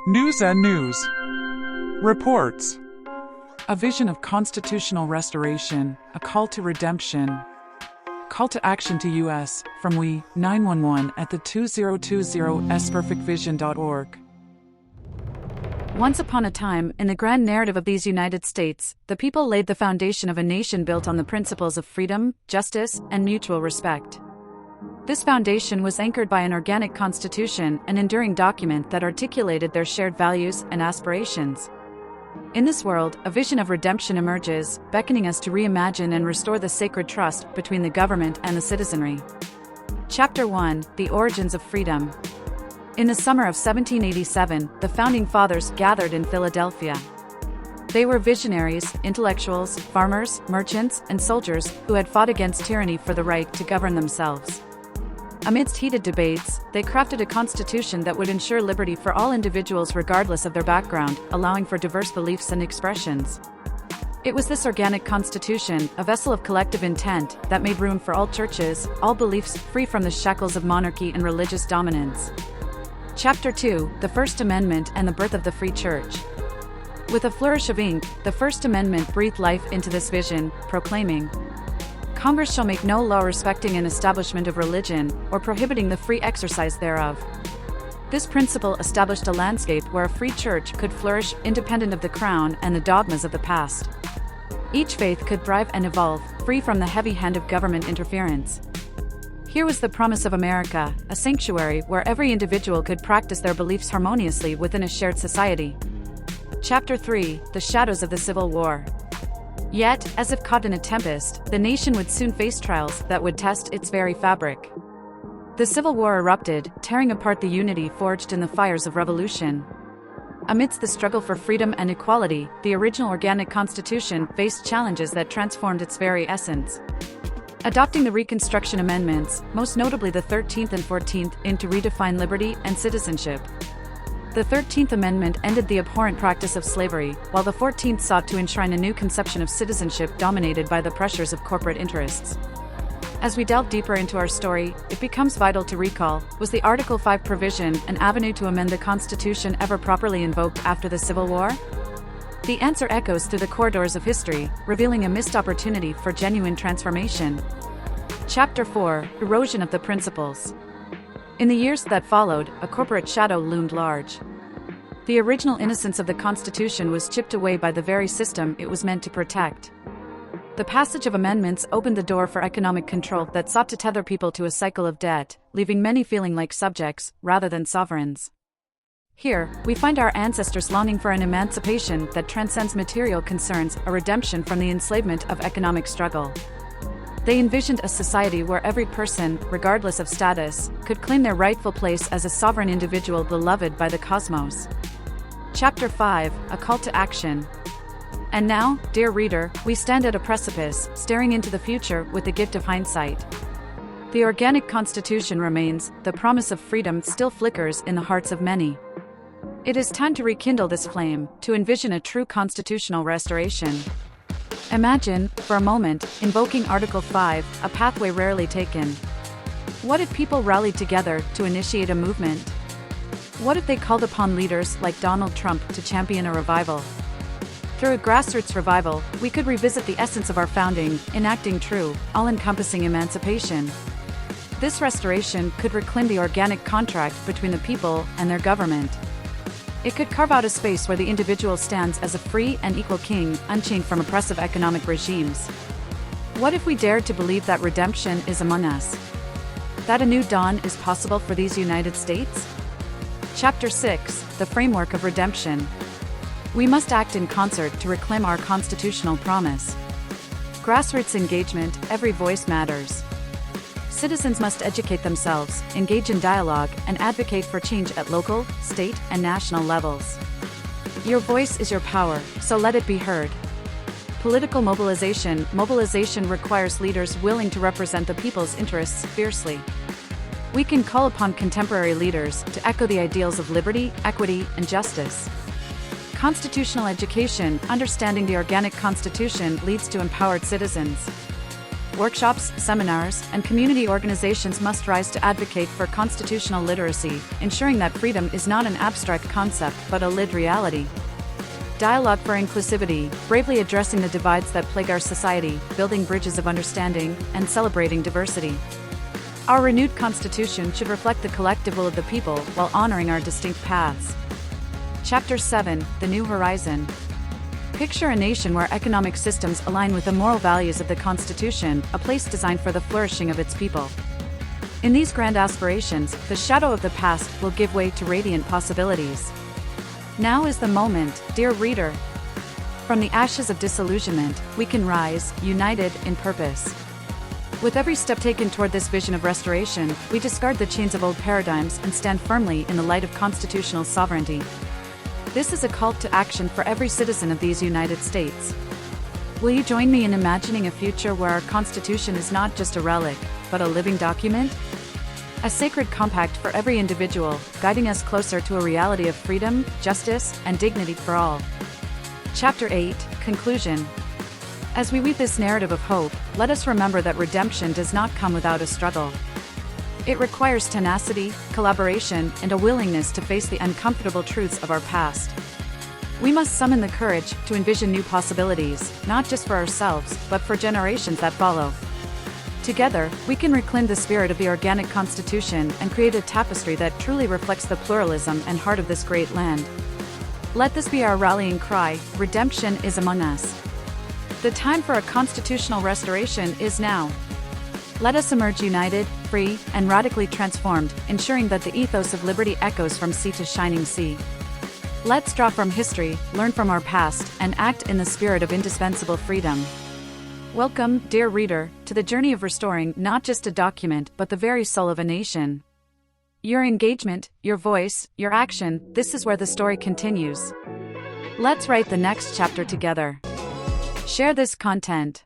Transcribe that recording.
News and News Reports. A vision of constitutional restoration, a call to redemption. Call to action to U.S. from We 911 at the 2020sperfectvision.org. Once upon a time, in the grand narrative of these United States, the people laid the foundation of a nation built on the principles of freedom, justice, and mutual respect. This foundation was anchored by an organic constitution, an enduring document that articulated their shared values and aspirations. In this world, a vision of redemption emerges, beckoning us to reimagine and restore the sacred trust between the government and the citizenry. Chapter 1: The Origins of Freedom. In the summer of 1787, the Founding Fathers gathered in Philadelphia. They were visionaries, intellectuals, farmers, merchants, and soldiers who had fought against tyranny for the right to govern themselves. Amidst heated debates, they crafted a constitution that would ensure liberty for all individuals regardless of their background, allowing for diverse beliefs and expressions. It was this organic constitution, a vessel of collective intent, that made room for all churches, all beliefs, free from the shackles of monarchy and religious dominance. Chapter 2: The First Amendment and the Birth of the Free Church. With a flourish of ink, the First Amendment breathed life into this vision, proclaiming, "Congress shall make no law respecting an establishment of religion, or prohibiting the free exercise thereof." This principle established a landscape where a free church could flourish, independent of the crown and the dogmas of the past. Each faith could thrive and evolve, free from the heavy hand of government interference. Here was the promise of America, a sanctuary where every individual could practice their beliefs harmoniously within a shared society. Chapter 3: The Shadows of the Civil War. Yet, as if caught in a tempest, the nation would soon face trials that would test its very fabric. The Civil War erupted, tearing apart the unity forged in the fires of revolution. Amidst the struggle for freedom and equality, the original organic constitution faced challenges that transformed its very essence. Adopting the Reconstruction Amendments, most notably the 13th and 14th, aimed to redefine liberty and citizenship. The 13th Amendment ended the abhorrent practice of slavery, while the 14th sought to enshrine a new conception of citizenship dominated by the pressures of corporate interests. As we delve deeper into our story, it becomes vital to recall, was the Article 5 provision an avenue to amend the Constitution ever properly invoked after the Civil War? The answer echoes through the corridors of history, revealing a missed opportunity for genuine transformation. Chapter 4: Erosion of the Principles. In the years that followed, a corporate shadow loomed large. The original innocence of the Constitution was chipped away by the very system it was meant to protect. The passage of amendments opened the door for economic control that sought to tether people to a cycle of debt, leaving many feeling like subjects, rather than sovereigns. Here, we find our ancestors longing for an emancipation that transcends material concerns, a redemption from the enslavement of economic struggle. They envisioned a society where every person, regardless of status, could claim their rightful place as a sovereign individual beloved by the cosmos. Chapter 5: A Call to Action. And now, dear reader, we stand at a precipice, staring into the future with the gift of hindsight. The organic constitution remains, the promise of freedom still flickers in the hearts of many. It is time to rekindle this flame, to envision a true constitutional restoration. Imagine, for a moment, invoking Article 5, a pathway rarely taken. What if people rallied together to initiate a movement? What if they called upon leaders like Donald Trump to champion a revival? Through a grassroots revival, we could revisit the essence of our founding, enacting true, all-encompassing emancipation. This restoration could reclaim the organic contract between the people and their government. It could carve out a space where the individual stands as a free and equal king, unchained from oppressive economic regimes. What if we dared to believe that redemption is among us? That a new dawn is possible for these United States? Chapter 6: The Framework of Redemption. We must act in concert to reclaim our constitutional promise. Grassroots engagement, every voice matters. Citizens must educate themselves, engage in dialogue, and advocate for change at local, state, and national levels. Your voice is your power, so let it be heard. Political mobilization. Mobilization requires leaders willing to represent the people's interests fiercely. We can call upon contemporary leaders to echo the ideals of liberty, equity, and justice. Constitutional education. Understanding the organic constitution leads to empowered citizens. workshops, seminars, and community organizations must rise to advocate for constitutional literacy, ensuring that freedom is not an abstract concept but a lived reality. Dialogue for inclusivity, bravely addressing the divides that plague our society, building bridges of understanding, and celebrating diversity. Our renewed Constitution should reflect the collective will of the people while honoring our distinct paths. Chapter 7, The New Horizon. Picture a nation where economic systems align with the moral values of the Constitution, a place designed for the flourishing of its people. In these grand aspirations, the shadow of the past will give way to radiant possibilities. Now is the moment, dear reader. From the ashes of disillusionment, we can rise, united in purpose. With every step taken toward this vision of restoration, we discard the chains of old paradigms and stand firmly in the light of constitutional sovereignty. This is a call to action for every citizen of these United States. Will you join me in imagining a future where our Constitution is not just a relic, but a living document? A sacred compact for every individual, guiding us closer to a reality of freedom, justice, and dignity for all. Chapter 8, Conclusion. As we weave this narrative of hope, let us remember that redemption does not come without a struggle. It requires tenacity, collaboration, and a willingness to face the uncomfortable truths of our past. We must summon the courage to envision new possibilities, not just for ourselves, but for generations that follow. Together, we can reclaim the spirit of the organic Constitution and create a tapestry that truly reflects the pluralism and heart of this great land. Let this be our rallying cry: redemption is among us. The time for a constitutional restoration is now. Let us emerge united, free, and radically transformed, ensuring that the ethos of liberty echoes from sea to shining sea. Let's draw from history, learn from our past, and act in the spirit of indispensable freedom. Welcome, dear reader, to the journey of restoring not just a document but the very soul of a nation. Your engagement, your voice, your action, this is where the story continues. Let's write the next chapter together. Share this content.